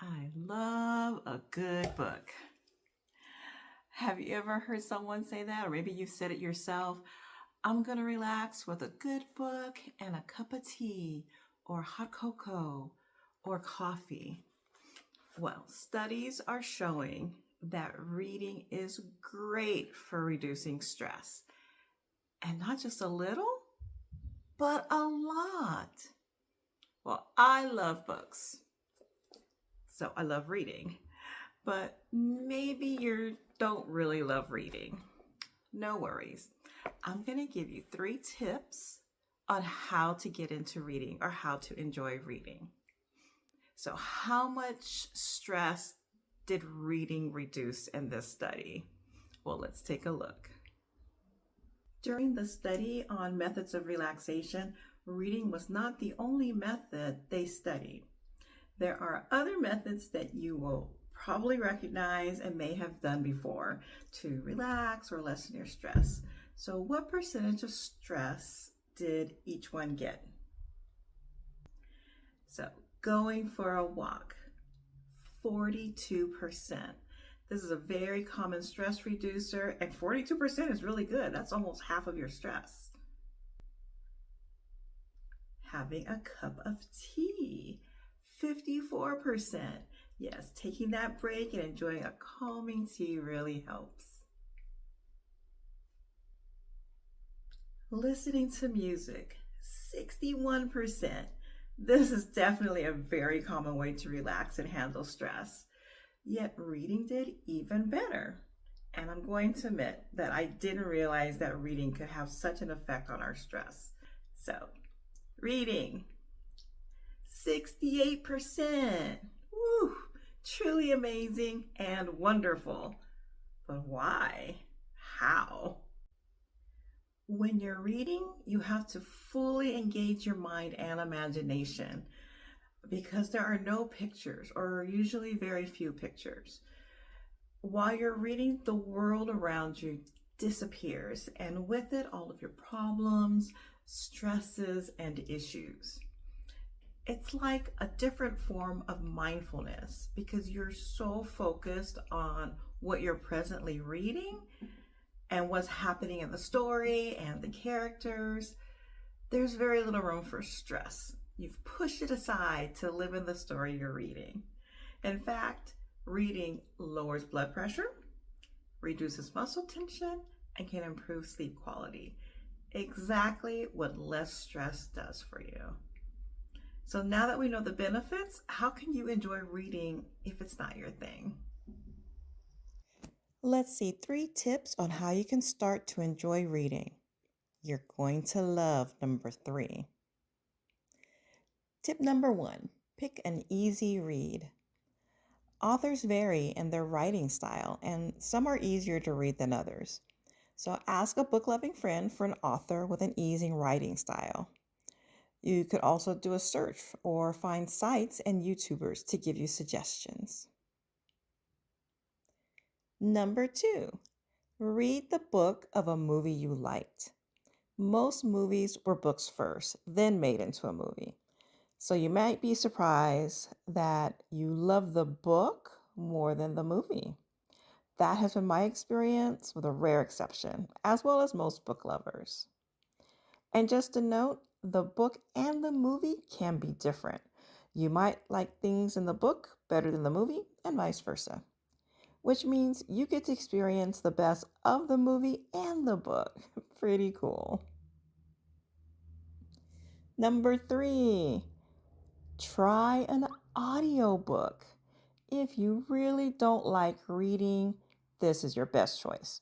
I love a good book. Have you ever heard someone say that? Or maybe you said it yourself. I'm going to relax with a good book and a cup of tea or hot cocoa or coffee. Well, studies are showing that reading is great for reducing stress. And not just a little, but a lot. Well, I love books, so I love reading. But maybe you don't really love reading. No worries. I'm going to give you 3 tips on how to get into reading or how to enjoy reading. So, how much stress did reading reduce in this study? Well, let's take a look. During the study on methods of relaxation, reading was not the only method they studied. There are other methods that you will probably recognize and may have done before to relax or lessen your stress. So, what percentage of stress did each one get? So, going for a walk, 42%. This is a very common stress reducer, and 42% is really good. That's almost half of your stress. Having a cup of tea, 54%. Yes, taking that break and enjoying a calming tea really helps. Listening to music, 61%. This is definitely a very common way to relax and handle stress. Yet reading did even better. And I'm going to admit that I didn't realize that reading could have such an effect on our stress. So, reading, 68%. Woo! Truly amazing and wonderful. But why? How? When you're reading, you have to fully engage your mind and imagination because there are no pictures, or usually very few pictures. While you're reading, the world around you disappears, and with it, all of your problems, stresses, and issues. It's like a different form of mindfulness because you're so focused on what you're presently reading and what's happening in the story and the characters. There's very little room for stress. You've pushed it aside to live in the story you're reading. In fact, reading lowers blood pressure, reduces muscle tension, and can improve sleep quality. Exactly what less stress does for you. So now that we know the benefits, how can you enjoy reading if it's not your thing? Let's see 3 tips on how you can start to enjoy reading. You're going to love number 3. Tip number 1, pick an easy read. Authors vary in their writing style, and some are easier to read than others. So ask a book-loving friend for an author with an easy writing style. You could also do a search or find sites and YouTubers to give you suggestions. Number 2, read the book of a movie you liked. Most movies were books first, then made into a movie. So you might be surprised that you love the book more than the movie. That has been my experience with a rare exception, as well as most book lovers. And just a note, the book and the movie can be different. You might like things in the book better than the movie, and vice versa, which means you get to experience the best of the movie and the book. Pretty cool. Number 3, try an audiobook. If you really don't like reading, this is your best choice.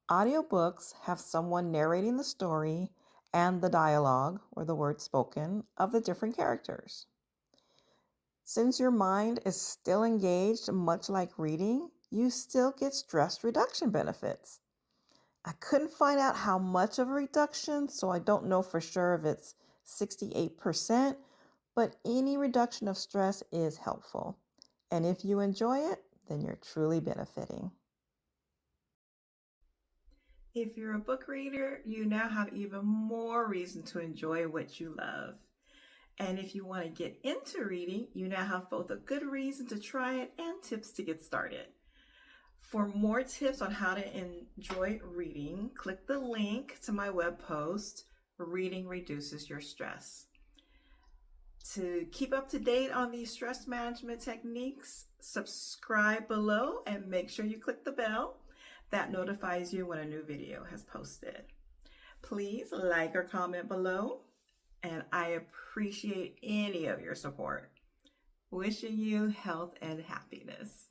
Audiobooks have someone narrating the story and the dialogue, or the words spoken, of the different characters. Since your mind is still engaged, much like reading, you still get stress reduction benefits. I couldn't find out how much of a reduction, so I don't know for sure if it's 68%, but any reduction of stress is helpful. And if you enjoy it, then you're truly benefiting. If you're a book reader, you now have even more reason to enjoy what you love. And if you want to get into reading, you now have both a good reason to try it and tips to get started. For more tips on how to enjoy reading, click the link to my web post, Reading Reduces Your Stress. To keep up to date on these stress management techniques, subscribe below and make sure you click the bell that notifies you when a new video has posted. Please like or comment below, and I appreciate any of your support. Wishing you health and happiness.